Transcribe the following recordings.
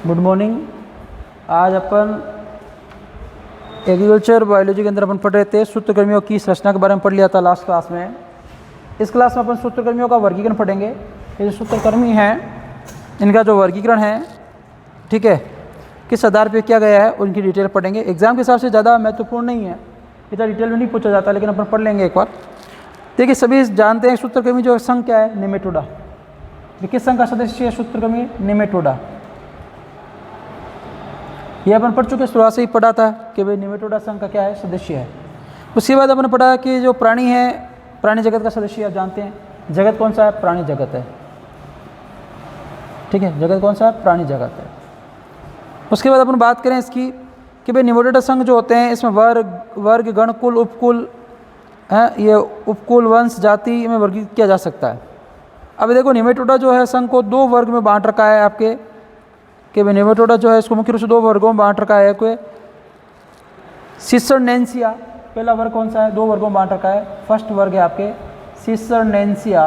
Good morning. आज अपन agriculture biology के अंदर अपन पढ़ रहे थे सूत्रकृमियों की संरचना के बारे में पढ़ लिया था लास्ट क्लास में। इस क्लास में अपन सूत्रकृमियों का वर्गीकरण पढ़ेंगे। ये जो सूत्रकृमि हैं इनका जो वर्गीकरण है, ठीक है, किस आधार पे किया गया है उनकी डिटेल पढ़ेंगे। एग्जाम के हिसाब से ज़्यादा महत्वपूर्ण नहीं है, इतना डिटेल में नहीं पूछा जाता, लेकिन अपन पढ़ लेंगे एक बार। देखिए सभी जानते हैं सूत्रकृमि जो संघ क्या है, नेमेटोडा। किस संघ का सदस्य है सूत्रकृमि? नेमेटोडा। ये अपन पढ़ चुके, शुरुआत से ही पढ़ा था कि भाई नेमेटोडा संघ का क्या है, सदस्य है। उसके बाद अपन पढ़ा कि जो प्राणी है, प्राणी जगत का सदस्य आप जानते हैं। जगत कौन सा है? प्राणी जगत है, ठीक है। जगत कौन सा है? प्राणी जगत है। उसके बाद अपन बात करें इसकी कि भाई नेमेटोडा संघ जो होते हैं इसमें वर्ग गण कुल उपकुल है, ये उपकुल वंश जाति में वर्गीकृत किया जा सकता है। अब देखो नेमेटोडा जो है संघ को दो वर्ग में बांट रखा है आपके, कि भाई नेमेटोडा जो है इसको मुख्य रूप से दो वर्गों में बांट रखा है। कोई सिसरनेंसिया, पहला वर्ग कौन सा है? दो वर्गों में बांट रखा है। फर्स्ट वर्ग है आपके सिसरनेंसिया,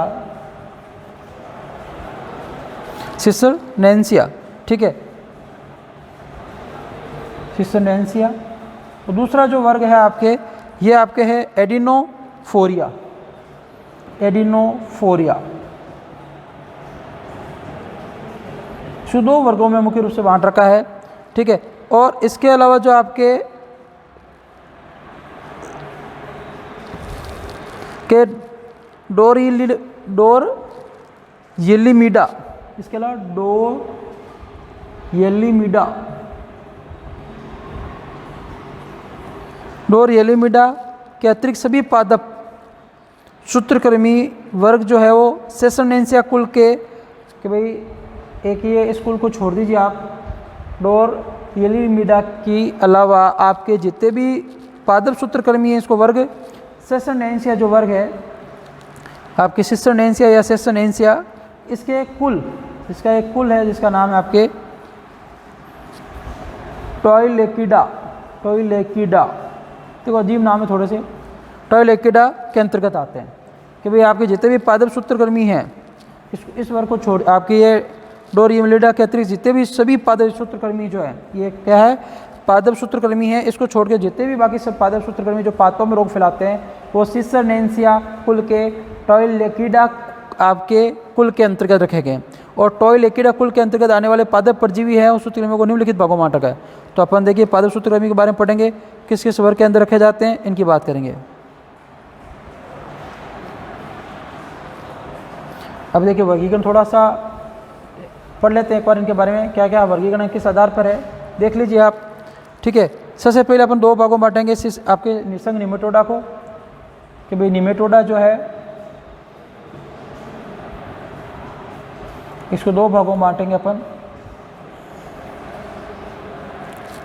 सिसरनेंसिया, ठीक है, सिसरनेंसिया। और दूसरा जो वर्ग है आपके, ये आपके है एडिनोफोरिया, एडिनोफोरिया। जो दो वर्गों में मुख्य रूप से बांट रखा है, ठीक है। और इसके अलावा जो आपके के डोरयेलिमीडा, इसके अलावा डोरयेलिमीडा के अतिरिक्त सभी पादप सूत्रकृमि वर्ग जो है वो सेसरनेंसिया कुल के, कि भाई एक ये इस कुल को छोड़ दीजिए आप, डोरयेलिमीडा की अलावा आपके जितने भी पादप सूत्रकृमि हैं इसको वर्ग सेसरनेंसिया जो वर्ग है आपके सिसरनेंसिया या सेसरनेंसिया, इसके कुल, इसका एक कुल है जिसका नाम है आपके टॉयलेकिडा, टॉयलेकिडा। देखो अजीब नाम है थोड़े से, टॉयलेकिडा के अंतर्गत आते हैं। कि भाई आपके जितने भी पादप सूत्रकृमि हैं इस वर्ग को छोड़, आपके ये डोरयेलिमीडा के अतिरिक्त जितने भी सभी पादप सूत्रकृमि जो है, ये क्या है, पादप सूत्रकृमि है, इसको छोड़ के जितने भी बाकी सब पादप सूत्रकृमि जो पादपों में रोग फैलाते हैं वो सिसरनेंसिया कुल के टॉयलेकिडा आपके कुल के अंतर्गत रखे गए। और टॉयलेकिडा कुल के अंतर्गत आने वाले पादप परजीवी हैं उस सूत्रकृमि को निम्नलिखित भागों में बांटा गया है। तो अपन देखिए पादप सूत्रकृमि के बारे में पढ़ेंगे, किस किस वर्ग के अंदर रखे जाते हैं इनकी बात करेंगे। अब देखिए वर्गीकरण थोड़ा सा पढ़ लेते हैं एक बार इनके बारे में, क्या क्या वर्गीकरण किस आधार पर है देख लीजिए आप, ठीक है। सबसे पहले अपन दो भागों में बांटेंगे आपके निसंग नेमेटोडा को, कि भाई नेमेटोडा जो है इसको दो भागों में बांटेंगे अपन।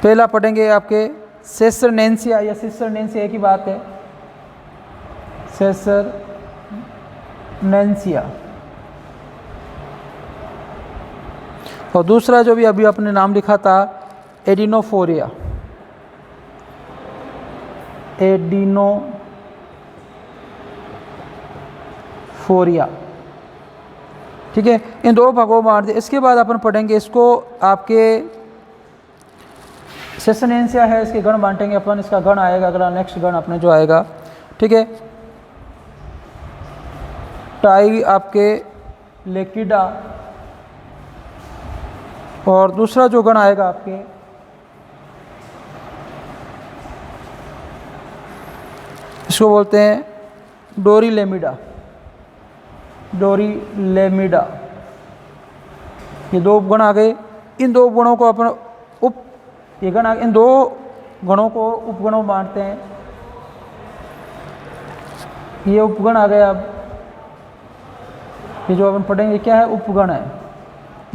पहला पढ़ेंगे आपके सेसरनेंसिया या सिसरनेंसिया, एक ही बात है, सेसरनेंसिया। और दूसरा जो भी अभी आपने नाम लिखा था एडिनोफोरिया, एडिनोफोरिया, ठीक है। इन दो भागों में बांट दिया। इसके बाद अपन पढ़ेंगे इसको आपके सेसरनेंसिया है, इसके गण बांटेंगे अपन। इसका गण आएगा अगला, नेक्स्ट गण अपने जो आएगा, ठीक है, टाई आपके लेकिडा। और दूसरा जो गण आएगा आपके इसको बोलते हैं डोरीलेमिडा, डोरीलेमिडा। ये दो उपगण आ गए। इन दो उपगणों को अपन ये गण इन दो गणों को उपगणों में बांटते हैं। ये उपगण आ गए। अब ये जो अपन पढ़ेंगे क्या है, उपगण है।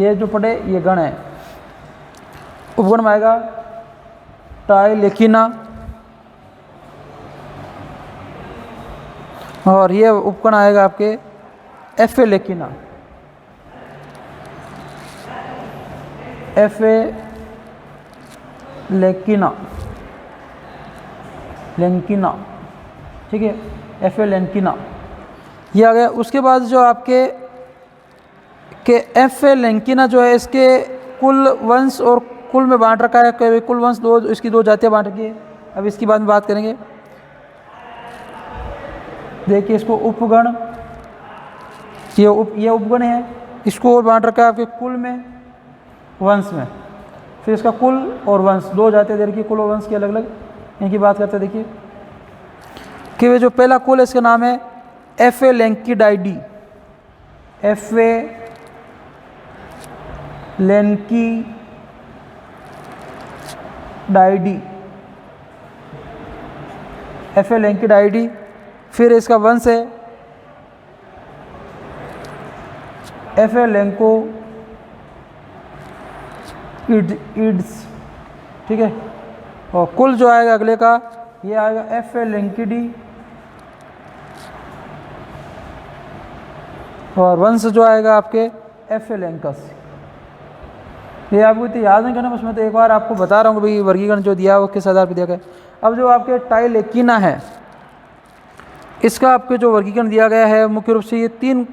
ये जो पढ़े ये गण है। उपगण में आएगा टाइलेकिना, और ये उपगण आएगा आपके एफेलेकिना, एफेलेकिना, लेंकिना, ठीक है, एफेलेंकिना ये आ गया। उसके बाद जो आपके एफेलेंकिना जो है इसके कुल वंश और कुल में बांट रखा है, कभी कुल वंश दो, इसकी दो जातियाँ बांट रखी है। अब इसकी बाद में बात करेंगे। देखिए इसको उपगण, ये उपगण है, इसको और बांट रखा है आपके कुल में, वंश में। फिर इसका कुल और वंश, दो जातियाँ दे रखी, कुल और वंश की अलग अलग, इनकी बात करते हैं। देखिए कि वे जो पहला कुल है इसका नाम है एफेलेंकिडाइडी, एफेलेंकिडाइडी। फिर इसका वंश है एफेलेंकोइड्स, ठीक है। और कुल जो आएगा अगले का, ये आएगा एफेलेंकिडी, और वंश जो आएगा आपके एफेलेंकस। ये आपको इतनी याद नहीं करना, बस मैं तो एक बार आपको बता रहा हूँ भाई वर्गीकरण जो दिया है वो किस आधार पर दिया गया। अब जो आपके टाइलेकिना है, इसका आपके जो वर्गीकरण दिया गया है मुख्य रूप से ये तीन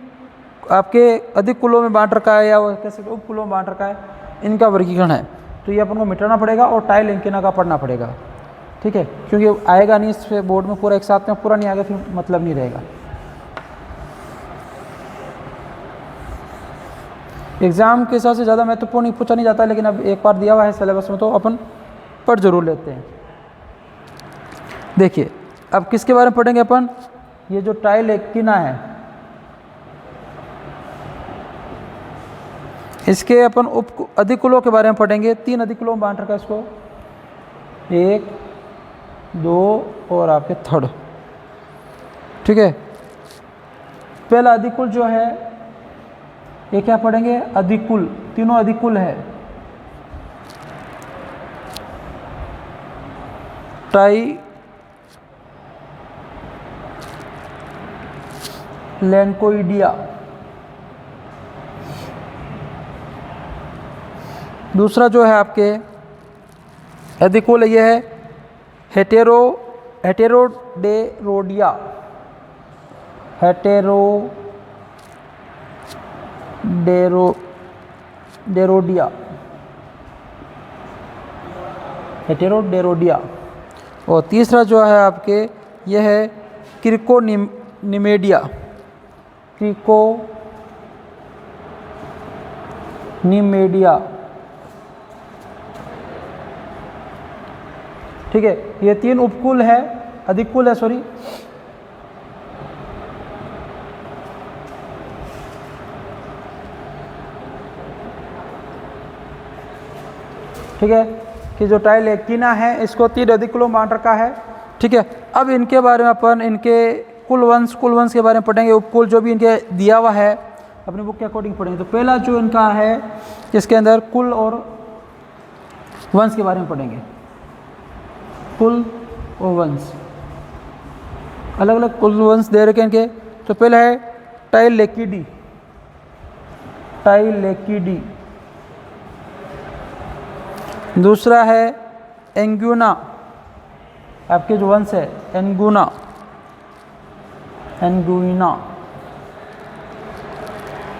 आपके अधिक कुलों में बांट रखा है, या कैसे उप कुलों में बांट रखा है, इनका वर्गीकरण है। तो ये अपन को मिटाना पड़ेगा और टाइलेकिना का पढ़ना पड़ेगा, ठीक है, क्योंकि आएगा नहीं इस बोर्ड में पूरा एक साथ में, पूरा नहीं आएगा फिर मतलब नहीं रहेगा। एग्ज़ाम के हिसाब से ज़्यादा महत्वपूर्ण नहीं पूछा नहीं जाता, लेकिन अब एक बार दिया हुआ है सिलेबस में तो अपन पढ़ जरूर लेते हैं। देखिए अब किसके बारे में पढ़ेंगे अपन, ये जो टाइलेकिना है, इसके अपन उप अधिकुलों के बारे में पढ़ेंगे। तीन अधिकुलों में बांट रखा है इसको, 1, 2 और आपके थर्ड, ठीक है। पहला अधिकुल जो है ये क्या पढ़ेंगे, अधिकुल, तीनों अधिकुल है। टाइलेंकोइडिया। दूसरा जो है आपके अधिकुल ये है हेटेरोडेरोडिया, हेटेरोडेरोडिया। और तीसरा जो है आपके यह है क्रिकोनिमेडिया, ठीक है। ये तीन उपकुल है, अधिकुल है सॉरी। ठीक है, कि जो टाइलेकिना है इसको तीन अधिकुलों में बांट रखा है, ठीक है। अब इनके बारे में अपन इनके कुल वंश के बारे में पढ़ेंगे, उपकुल जो भी इनके दिया हुआ है अपनी बुक के अकॉर्डिंग पढ़ेंगे। तो पहला जो इनका है इसके अंदर कुल और वंश के बारे में पढ़ेंगे। कुल और वंश, अलग अलग कुल वंश दे रखे इनके। तो पहला है टाइलेकिडी, दूसरा है एंगुना, आपके जो वंश है एंगुइना,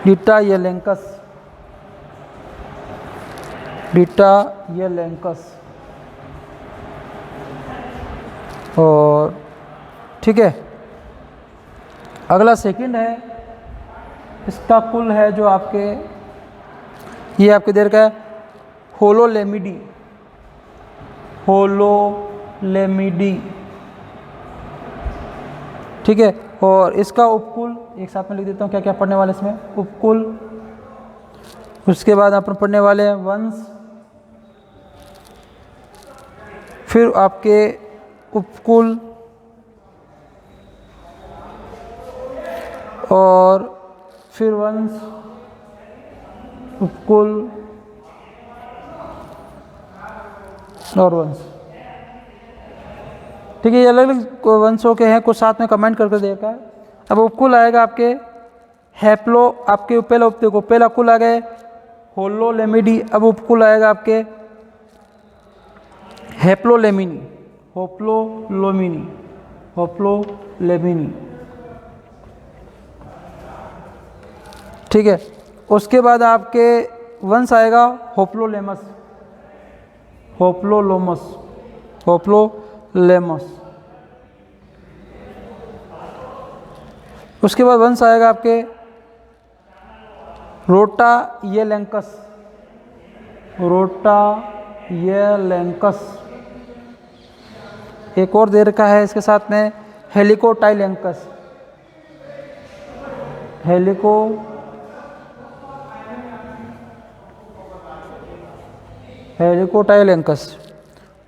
डिटायलेंकस, और ठीक है। अगला सेकंड है, इसका कुल है जो आपके ये आपके देर का है होलोलेमिडी, ठीक है। और इसका उपकुल एक साथ में लिख देता हूँ क्या क्या पढ़ने वाले इसमें, उपकुल, उसके बाद अपन पढ़ने वाले हैं वंश, फिर आपके उपकुल और फिर वंश, उपकुल और वंश, ठीक है। ये अलग अलग वंशों के हैं, कुछ साथ में कमेंट करके देखा है। अब उपकुल आएगा आपके हैप्लो, आपके पहला उपते को पहला कुल आ गए होलोलेमिडी। अब उपकुल आएगा आपके हेप्लोलेमिनी, ठीक है। उसके बाद आपके वंश आएगा होप्लोलेमस, होप्लोलोमस, होप्लोलेमस। उसके बाद वंश आएगा आपके रोटायेलेंकस, रोटायेलेंकस। एक और दे रखा है इसके साथ में हेलिकोटाइलेंकस, हेलिकोटाइलेंकस।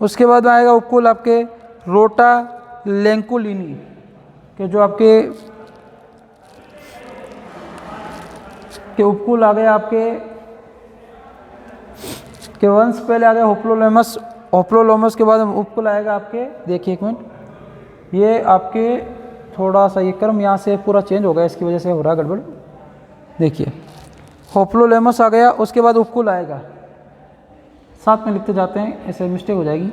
उसके बाद में आएगा उपकुल आपके रोटालेंकुलिनी के जो आपके उपकुल आ गए आपके के वंश पहले आ गया होप्लोलेमस, होप्लोलोमस के बाद उपकुल आएगा आपके, देखिए एक मिनट, ये आपके थोड़ा सा ये क्रम यहाँ से पूरा चेंज हो गया, इसकी वजह से हो रहा है गड़बड़। देखिए होप्लोलेमस आ गया, उसके बाद उपकुल आएगा, साथ में लिखते जाते हैं ऐसे मिस्टेक हो जाएगी।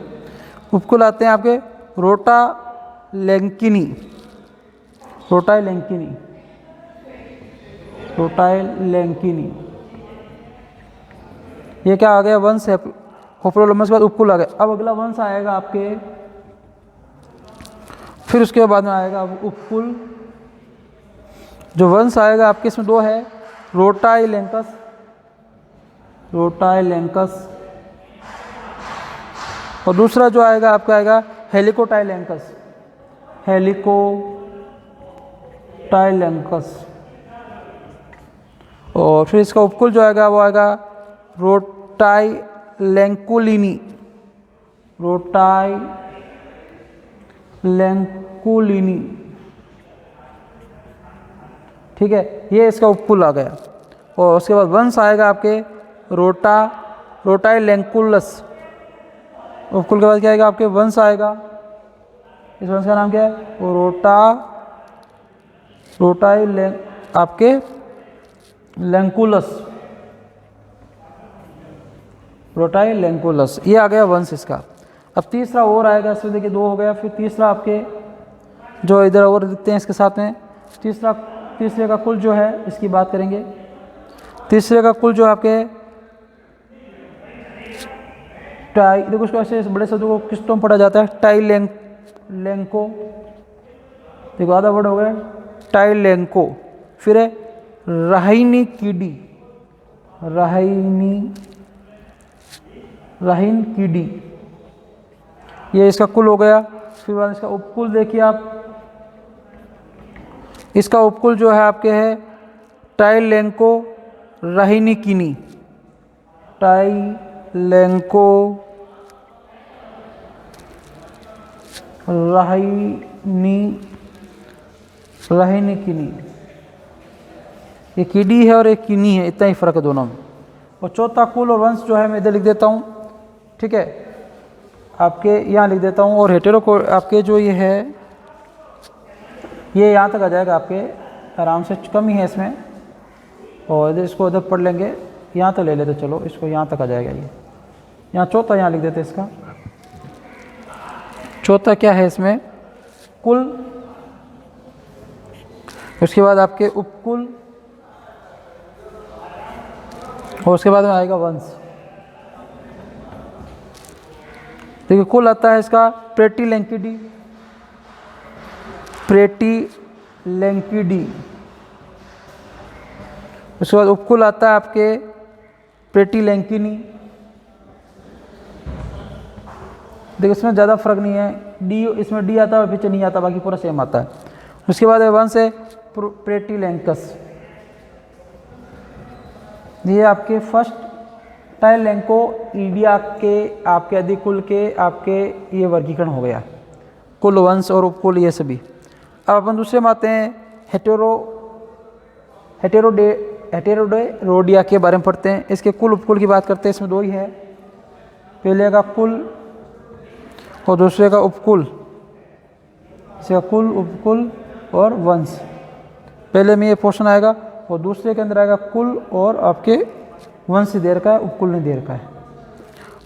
उपकुल आते हैं आपके रोटालेंकिनी, रोटाइलेंकिनी, रोटाइलेंकिनी। ये क्या आ गया वंश है, होप्लोलेमस के बाद उपकुल आ गया। अब अगला वंश आएगा आपके, फिर उसके बाद में आएगा उपकुल। जो वंश आएगा आपके इसमें दो है, रोटाइलेंकस, रोटाइलेंकस, और दूसरा जो आएगा आपका आएगा हेलिकोटाइलेंकस, हेलिकोटाइलेंकस। और फिर इसका उपकुल जो आएगा वो आएगा रोटाइलेंकुलिनी, रोटाइलेंकुलिनी। ठीक है, ये इसका उपकुल आ गया। और उसके बाद वंश आएगा आपके रोटाइलेंकुलस। उपकुल के बाद क्या आएगा आपके वंश आएगा, इस वंश का नाम क्या है, वो आपके लेंकुलस, रोटाइलेंकुलस। ये आ गया वंश इसका। अब तीसरा और आएगा, इसमें देखिए दो हो गया, फिर तीसरा आपके जो इधर और दिखते हैं इसके साथ में, तीसरे का कुल जो है इसकी बात करेंगे। तीसरे का कुल जो आपके देखो उसको ऐसे बड़े शब्दों को किस्तों में पढ़ा जाता है, टाइलेंको, देखो आधा वर्ड हो गया टाइलेंको। फिर है राहिनिकिडी, राहिनिकिडी, ये इसका कुल हो गया। फिर बाद इसका उपकुल देखिए आप, इसका उपकुल जो है आपके है टाइलेंको राहिनिकिनी, टाइलेंको राहिनिकिनी। ये कीडी है और एक किनी है, इतना ही फर्क है दोनों में। और चौथा कुल और वंश जो है मैं इधर लिख देता हूँ, ठीक है, आपके यहाँ लिख देता हूँ। और हेटेरो को आपके जो ये है ये यहाँ तक आ जाएगा आपके आराम से, कम ही है इसमें। और इधर इसको उधर पढ़ लेंगे, यहाँ तक ले लेते चलो, इसको यहाँ तक आ जाएगा। ये यहाँ चौथा यहाँ लिख देते इसका। चौथा क्या है इसमें, कुल, उसके बाद आपके उपकुल, और उसके बाद में आएगा वंश। देखिए कुल आता है इसका प्रेटिलेंकिडी, प्रेटिलेंकिडी। उसके बाद उपकुल आता है आपके प्रेटिलेंकिनी। देखिए इसमें ज़्यादा फर्क नहीं है, डी इसमें डी आता है और पीछे नहीं आता, बाकी पूरा सेम आता है। उसके बाद वंश है प्रेटिलेंकस। ये आपके फर्स्ट टाइलेंको ईडिया के आपके अधिकुल के आपके ये वर्गीकरण हो गया, कुल, वंश और उपकुल ये सभी। अब अपन दूसरे में आते हैं, हेटेरोडोरोडिया के बारे में पढ़ते हैं। इसके कुल उपकुल की बात करते हैं। इसमें दो ही है, पहले का कुल और दूसरे का उपकुल। इसका कुल, उपकुल और वंश, पहले में ये पोर्शन आएगा और दूसरे के अंदर आएगा कुल और आपके वंश दे रखा है, उपकुल नहीं दे रखा है।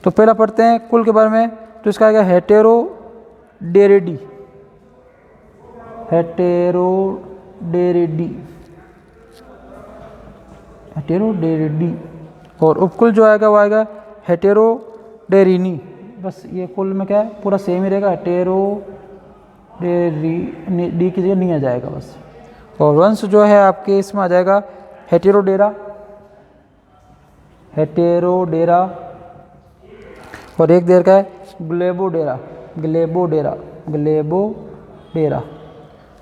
तो पहला पढ़ते हैं कुल के बारे में, तो इसका आएगा हेटेरोडेरिडी, हेटेरोडेरिडी, हेटेरोडेरिडी। और उपकुल जो आएगा वो आएगा हेटेरोडेरिनी। बस ये कुल में क्या है, पूरा सेम ही रहेगा, हेटेरोडेरी, डी की जगह नहीं आ जाएगा बस। और वंश जो है आपके इसमें आ जाएगा हेटेरोडेरा, हेटेरोडेरा। और एक देर का है ग्लेबोडेरा, ग्लेबोडेरा, ग्लेबोडेरा।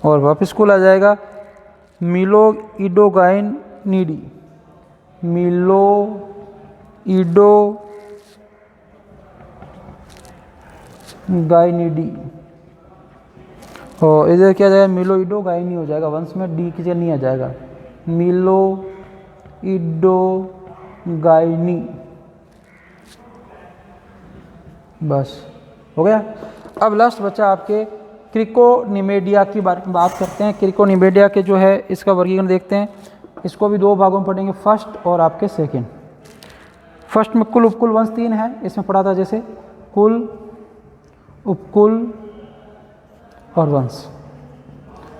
और वापस कुल आ जाएगा मिलोइडोगाइनिडी, मिलोइडोगाइनिडी। और इधर क्या जाएगा, मिलोइडोगाइनी हो जाएगा, वंश में डी की जगह नहीं आ जाएगा, मिलोइडोगाइनी। बस हो गया। अब लास्ट बच्चा आपके क्रिकोनिमेडिया की बात करते हैं। क्रिकोनिमेडिया के जो है इसका वर्गीकरण देखते हैं। इसको भी दो भागों में पढ़ेंगे, फर्स्ट और आपके सेकंड। फर्स्ट में कुल उपकुल वंश 3 है, इसमें पढ़ा था जैसे कुल, उपकुल और वंश।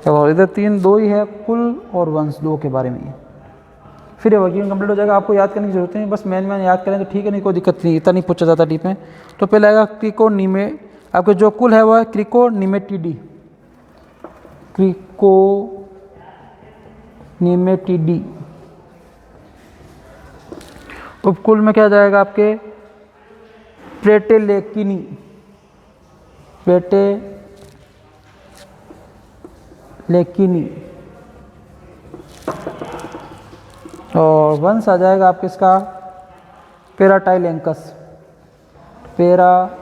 और इधर 2 ही है, कुल और वंश 2 के बारे में। फिर ये वर्गीकरण कंप्लीट हो जाएगा। आपको याद करने की जरूरत नहीं, बस मैन याद करें तो ठीक है, नहीं कोई दिक्कत नहीं, इतना नहीं पूछा जाता डीप में। तो पहले आएगा क्रिकोनिमे, आपके जो कुल है वो है क्रिकोनिमेटिडी, क्रिकोनिमेटिडी। उपकुल में क्या जाएगा आपके प्रेटेलेकिनी, प्रेटेलेकिनी। और वंश आ जाएगा आपके इसका पेराटाइलेंकस, पेराटाइलेंकस।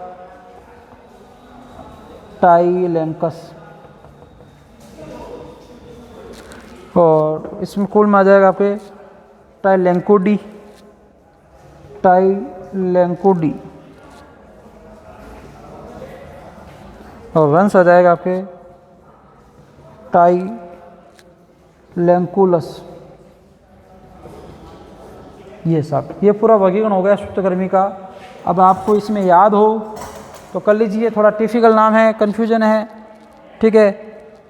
और इसमें कुल में आ जाएगा आपके टाइलेंकोडी, टाइलेंकोडी। और वंश आ जाएगा आपके टाइलेंकुलस। ये सब, ये पूरा वर्गीकरण हो गया सूत्रकृमि का। अब आपको इसमें याद हो तो कर लीजिए, थोड़ा टिपिकल नाम है, कन्फ्यूजन है, ठीक है,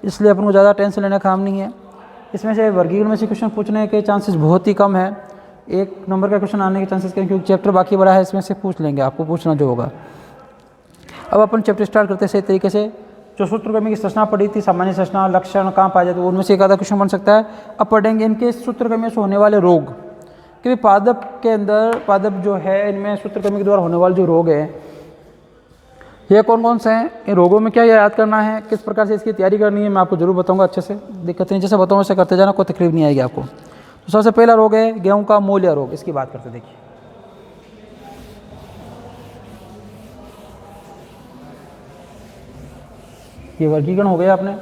इसलिए अपन को ज़्यादा टेंशन लेने का काम नहीं है। इसमें से वर्गीकरण में से क्वेश्चन पूछने के चांसेस बहुत ही कम है, 1 नंबर का क्वेश्चन आने के चांसेस कम, क्योंकि चैप्टर बाकी बड़ा है, इसमें से पूछ लेंगे, आपको पूछना जो होगा। अब अपन चैप्टर स्टार्ट करते हैं सही तरीके से। जो सूत्रक्रमी की संरचना पढ़ी थी, सामान्य संरचना, लक्षण कहाँ पाए जाते हैं, उनमें से एक आधा क्वेश्चन बन सकता है। अब पढ़ेंगे इनके सूत्रक्रमी से होने वाले रोग, कि पादप के अंदर, पादप जो है इनमें सूत्रक्रमी के द्वारा होने वाले जो रोग हैं ये कौन कौन से हैं, इन रोगों में क्या याद करना है, किस प्रकार से इसकी तैयारी करनी है, मैं आपको जरूर बताऊंगा अच्छे से, दिक्कत नहीं, जैसे बताऊँ वैसे करते जाना, कोई तकलीफ नहीं आएगी आपको। तो सबसे पहला रोग है गेहूं का मोलिया रोग, इसकी बात करते देखिए। ये वर्गीकरण हो गया आपने।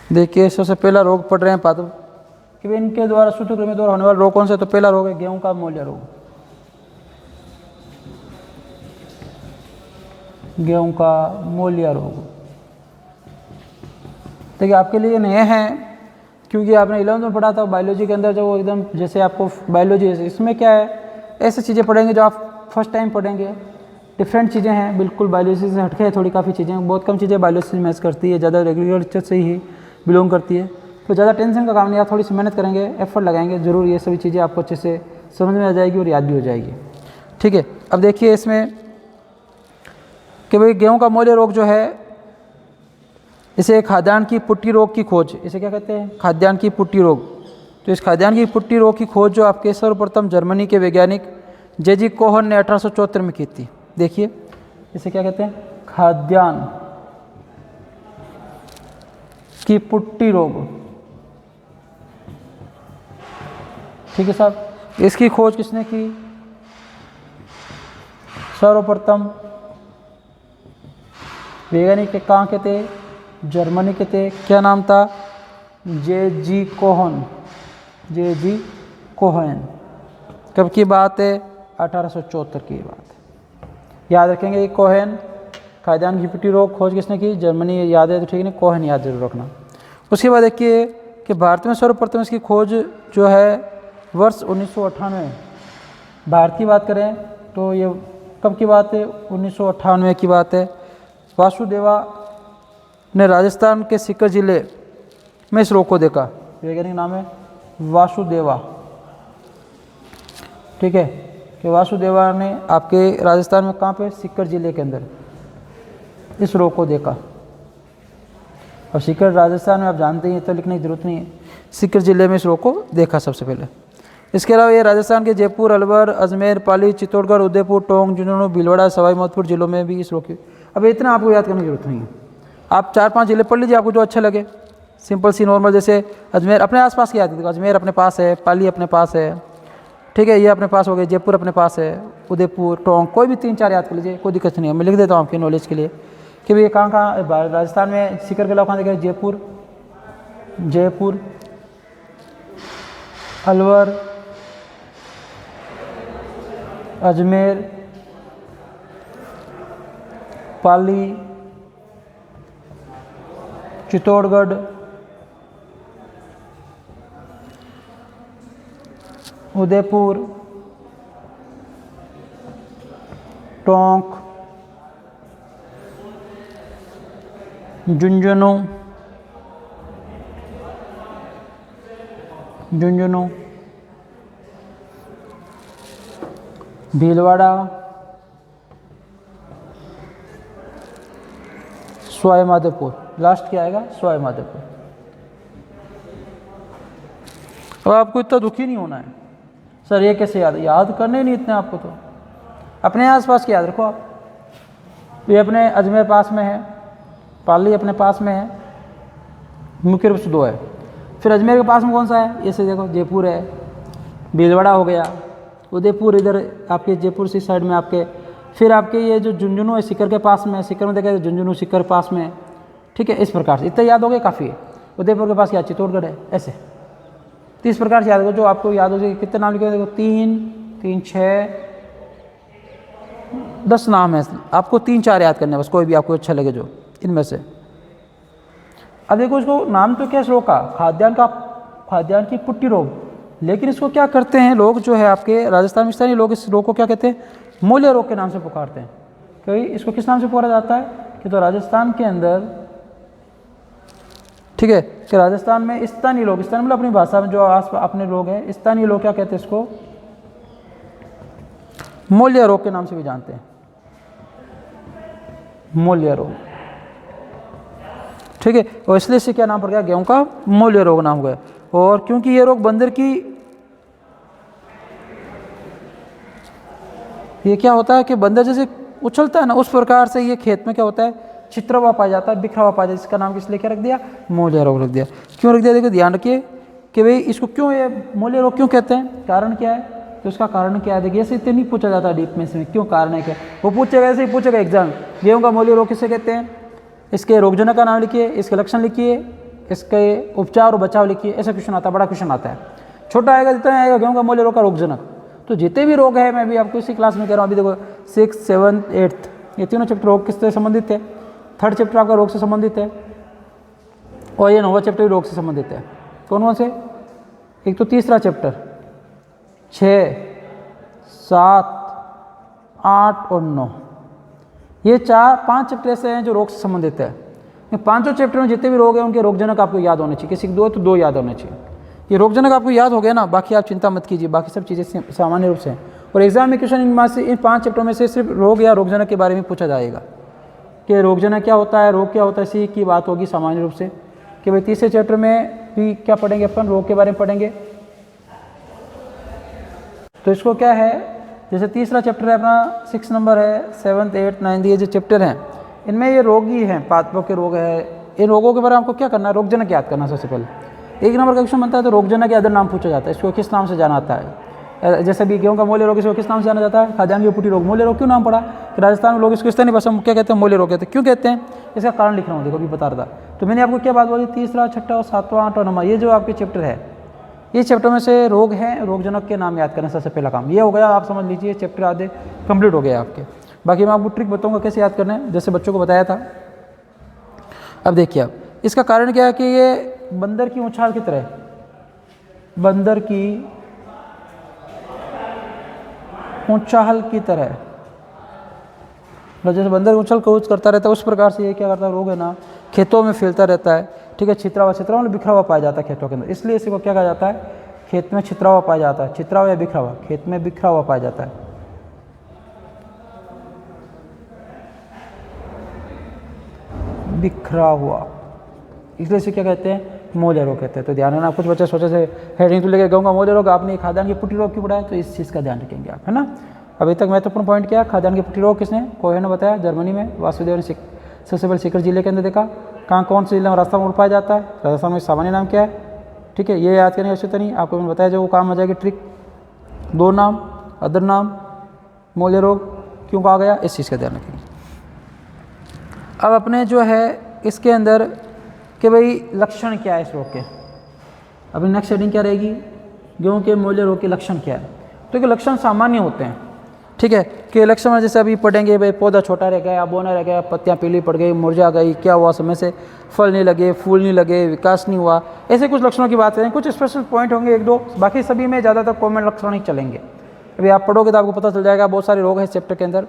देखिए सबसे पहला रोग पढ़ रहे हैं पादप, कि इनके द्वारा सूत्रक्रमी द्वारा होने वाला रोग कौन सा। तो पहला रोग है गेहूं का मोलिया रोग, गेहूं का मोलिया रोग। देखिए आपके लिए नए हैं, क्योंकि आपने 11th में पढ़ा था बायोलॉजी के अंदर, जो वो एकदम जैसे आपको बायोलॉजी, इसमें क्या है, ऐसी चीज़ें पढ़ेंगे जो आप फर्स्ट टाइम पढ़ेंगे, डिफरेंट चीज़ें हैं, बिल्कुल बायोलॉजी से हटके है थोड़ी, काफ़ी चीज़ें, बहुत कम चीज़ें बायोलॉजी से मैच करती है, ज़्यादा रेगुलर टीचर से ही बिलोंग करती है। तो ज़्यादा टेंशन का काम नहीं, आप थोड़ी सी मेहनत करेंगे, एफर्ट लगाएंगे, ज़रूर ये सभी चीज़ें आपको अच्छे से समझ में आ जाएगी और याद भी हो जाएगी, ठीक है। अब देखिए इसमें कि भाई गेहूं का मोलिया रोग जो है, इसे खाद्यान्न की पुट्टी रोग की खोज, इसे क्या कहते हैं, खाद्यान्न की पुट्टी रोग। तो इस खाद्यान्न की पुट्टी रोग की खोज जो आपके सर्वप्रथम जर्मनी के वैज्ञानिक जे.जी. कोहन ने 1874 में की थी। देखिए इसे क्या कहते हैं, खाद्यान्न की पुट्टी रोग, ठीक है साहब। इसकी खोज किसने की, सर्वप्रथम वैज्ञानिक के कहाँ के थे, जर्मनी के थे। क्या नाम था, जे.जी. कोहन, जे.जी. कोहन। कब की बात है, 1874 की बात है, याद रखेंगे। ये कोहन, खाद्यान्न की पुट्टी रोग खोज किसने की, जर्मनी, याद है तो ठीक है, कोहन याद जरूर रखना। उसके बाद देखिए कि भारत में सर्वप्रथम इसकी खोज जो है वर्ष 1998, भारत की बात करें तो ये कब की बात है, 1998 की बात है। वासुदेवा ने राजस्थान के सीकर जिले में इस रोग को देखा। वैज्ञानिक नाम है वासुदेवा, ठीक है, कि वासुदेवा ने आपके राजस्थान में कहाँ पे, सीकर जिले के अंदर इस रोग को देखा। और सीकर राजस्थान में आप जानते हैं तो लिखने की जरूरत नहीं है, सीकर जिले में इस रोग को देखा सबसे पहले। इसके अलावा ये राजस्थान के जयपुर, अलवर, अजमेर, पाली, चित्तौड़गढ़, उदयपुर, टोंक, झुंझुनू, भीलवाड़ा, सवाई माधोपुर जिलों में भी इस रोग की। अब इतना आपको याद करने की जरूरत नहीं है, आप 4-5 जिले पढ़ लीजिए आपको जो अच्छा लगे, सिंपल सी नॉर्मल। जैसे अजमेर अपने आसपास की याद कीजिएगा, अजमेर अपने पास है, पाली अपने पास है, ठीक है, ये अपने पास हो गए, जयपुर अपने पास है, उदयपुर, टोंक, कोई भी 3-4 याद कर लीजिए, कोई दिक्कत नहीं है। मैं लिख देता हूँ आपके नॉलेज के लिए कि भाई कहाँ कहाँ राजस्थान में सीकर के अलावा कहाँ देखे, जयपुर, अलवर, अजमेर, पाली, चित्तौड़गढ़, उदयपुर, टोंक, झुंझुनू, भीलवाड़ा, सवाई माधोपुर, लास्ट क्या आएगा, सवाई माधोपुर। अब आपको इतना दुखी नहीं होना है, सर ये कैसे याद करने नहीं इतने आपको, तो अपने आसपास की याद रखो आप। ये अपने अजमेर पास में है, पाली अपने पास में है, मुख्य रूप से 2 है। फिर अजमेर के पास में कौन सा है, ऐसे देखो, जयपुर है, भीलवाड़ा हो गया, उदयपुर इधर आपके जयपुर से साइड में आपके। फिर आपके ये जो झुंझुनू है सीकर के पास में, सीकर में देखा झुंझुनू सीकर पास में, ठीक है। इस प्रकार से इतना याद हो गया काफ़ी है। उदयपुर के पास क्या, चित्तौड़गढ़ है, ऐसे 30 प्रकार से याद हो, जो आपको याद हो जाए। कितने नाम लिखे, देखो 3, 6, 10 नाम है, आपको 3-4 याद करने बस, कोई भी आपको अच्छा लगे जो इनमें से। अब देखो इसको नाम तो क्या इस रोग का, खाद्यान्न की पुट्टी रोग, लेकिन इसको क्या करते हैं लोग जो है आपके राजस्थान में स्थानीय लोग इस रोग को क्या कहते हैं, मूल्य रोग के नाम से पुकारते हैं। क्योंकि इसको किस नाम से पुकारा जाता है कि तो राजस्थान के अंदर, ठीक है, कि राजस्थान में स्थानीय लोग, स्थानीय मतलब अपनी भाषा में जो आस अपने लोग हैं, स्थानीय लोग क्या कहते हैं इसको, मूल्य रोग के नाम से भी जानते हैं, मूल्य रोग, ठीक है। और इसलिए से क्या नाम पड़ गया, गेहूं का मूल्य रोग नाम हो गया। और क्योंकि ये रोग बंदर की, ये क्या होता है कि बंदर जैसे उछलता है ना, उस प्रकार से ये खेत में क्या होता है, छितरा हुआ पाया जाता है, बिखरा हुआ पाया जाता है, इसका नाम किस लिए क्या रख दिया, मूल्य रोग रख दिया। क्यों रख दिया, देखो ध्यान रखिए कि भाई इसको क्यों ये मूल्य रोग क्यों कहते हैं, कारण क्या है, तो उसका कारण क्या है, देखिए ऐसे इतने नहीं पूछा जाता डीप में इसमें, क्यों कारण है क्या, वो पूछेगा ऐसे ही पूछेगा एग्जाम, गेहूं का मूल्य रोग किसे कहते हैं, इसके रोगजनक का नाम लिखिए, इसके लक्षण लिखिए, इसके उपचार और बचाव लिखिए, ऐसा क्वेश्चन आता है, बड़ा क्वेश्चन आता है। छोटा आएगा जितना आएगा गेहूं का मूल्य रोग का रोगजनक। तो जितने भी रोग है, मैं भी आपको इसी क्लास में कह रहा हूँ, अभी देखो 6, 7, 8 ये तीनों चैप्टर रोग किससे संबंधित है, 3rd चैप्टर आपका रोग से संबंधित है, और ये 9वां चैप्टर भी रोग से संबंधित है। कौन से, एक तो तीसरा चैप्टर 6, 7, 8 और 9, ये 4-5 चैप्टर ऐसे हैं जो रोग से संबंधित है। ये 5 चैप्टर में जितने भी रोग हैं उनके रोगजनक आपको याद होने चाहिए, किसी 2 तो 2 याद होने चाहिए। ये रोगजनक आपको याद हो गया ना, बाकी आप चिंता मत कीजिए, बाकी सब चीज़ें सामान्य रूप से हैं। और एग्जाम में क्वेश्चन इनमें से इन 5 चैप्टरों में से सिर्फ रोग या रोगजनक के बारे में पूछा जाएगा कि रोगजनक क्या होता है, रोग क्या होता है, इसी की बात होगी सामान्य रूप से। कि भाई तीसरे चैप्टर में भी क्या पढ़ेंगे अपन, रोग के बारे में पढ़ेंगे। तो इसको क्या है, जैसे तीसरा चैप्टर है अपना 6 नंबर है, 7th, 8th, 9th ये जो चैप्टर हैं इनमें ये रोग ही हैं, पादपों के रोग है। इन रोगों के बारे में आपको क्या करना है, रोगजनक याद करना सबसे पहले। 1 नंबर का क्वेश्चन बनता है तो रोगजनक के अदर नाम पूछा जाता है, इसको किस नाम से जाना आता है। जैसे भी गेहूं का मूल्य रोग, इसको किस नाम से जाना जाता है, खाद्यान्न की पुट्टी रोग। मूल्य रोग क्यों नाम पड़ा कि राजस्थान में लोग इसको स्थानीय भाषा में क्या कहते हैं, मूल्य रोग कहते हैं। क्यों कहते हैं, इसका कारण लिख रहा हूँ, देखो अभी बता रहा था। तो मैंने आपको क्या बात बोली, तीसरा, छठा और 7वां, 8वां नंबर, ये जो आपके चैप्टर है, ये चैप्टर में से रोग हैं, रोगजनक के नाम याद करना सबसे पहला काम ये हो गया। आप समझ लीजिए चैप्टर आधे कंप्लीट हो गया आपके। बाकी मैं आपको ट्रिक बताऊंगा कैसे याद करना है, जैसे बच्चों को बताया था। अब देखिए आप इसका कारण क्या है कि ये बंदर की उछाल की तरह, बंदर की ऊंचाल की तरह, जैसे बंदर उछल कूद करता रहता है उस प्रकार से ये क्या करता है, रोग है ना खेतों में फैलता रहता है। ठीक है, छितरा हुआ बिखरा हुआ पाया जाता है खेतों के अंदर, इसलिए इसी को क्या कहा जाता है, खेत में छितरा हुआ पाया जाता है। छितरा हुआ या बिखरा हुआ, खेत में बिखरा हुआ पाया जाता है। बिखरा हुआ, इसलिए इसे क्या कहते हैं, मोले रोग कहते हैं। तो ध्यान रखना, कुछ बच्चे सोचे से हेडिंग तो लेके गऊँगा मोले रोग, आपने खाद्यान्न की पुटी रोग क्यों पढ़ाया, तो इस चीज़ का ध्यान रखेंगे आप, है ना। अभी तक महत्वपूर्ण पॉइंट क्या है, खाद्यान्न की पुटी रोग किसने, कोहेन ने बताया, जर्मनी में वासुदेव ने सबसे पहले सीकर जिले के अंदर देखा। कहाँ कौन से जिले में राजस्थान में पाया जाता है, राजस्थान में सामान्य नाम क्या है। ठीक है, ये याद करने आवश्यक नहीं, आपको मैंने बताया जो वो काम आ जाएगी ट्रिक। दो नाम, अदर नाम, मोले रोग क्यों कहा गया, इस चीज़ का ध्यान रखेंगे। अब अपने जो है इसके अंदर कि भाई लक्षण क्या है इस रोग के, अभी नेक्स्ट हेडिंग क्या रहेगी, गेहूँ के मोले रोग के लक्षण क्या है। तो ये लक्षण सामान्य होते हैं। ठीक है, कि लक्षण में जैसे अभी पढ़ेंगे भाई पौधा छोटा रह गया, बोना रह गया, पत्तियाँ पीली पड़ गई, मुरझा गई, क्या हुआ, समय से फल नहीं लगे, फूल नहीं लगे, विकास नहीं हुआ, ऐसे कुछ लक्षणों की बात करें। कुछ स्पेशल पॉइंट होंगे एक दो, बाकी सभी में ज़्यादातर कॉमन लक्षण ही चलेंगे। अभी आप पढ़ोगे तो आपको पता चल जाएगा, बहुत सारे रोग हैं इस चैप्टर के अंदर।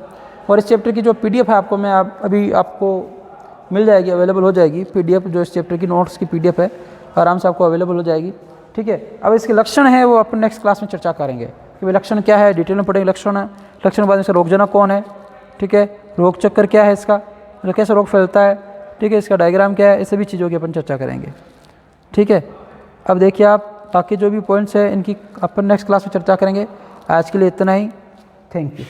और इस चैप्टर की जो PDF है आपको मैं अभी आपको मिल जाएगी, अवेलेबल हो जाएगी PDF, जो इस चैप्टर की नोट्स की PDF है, आराम से आपको अवेलेबल हो जाएगी। ठीक है, अब इसके लक्षण है वो अपन नेक्स्ट क्लास में चर्चा करेंगे कि भाई लक्षण क्या है, डिटेल में पढ़ेंगे लक्षण है। लक्षण के बाद इसका रोगजनक कौन है, ठीक है, रोग चक्कर क्या है इसका, मतलब कैसे रोग फैलता है, ठीक है, इसका डायग्राम क्या है, इस सभी चीज़ों की अपन चर्चा करेंगे। ठीक है, अब देखिए आप बाकी जो भी पॉइंट्स है इनकी अपन नेक्स्ट क्लास में चर्चा करेंगे। आज के लिए इतना ही, थैंक यू।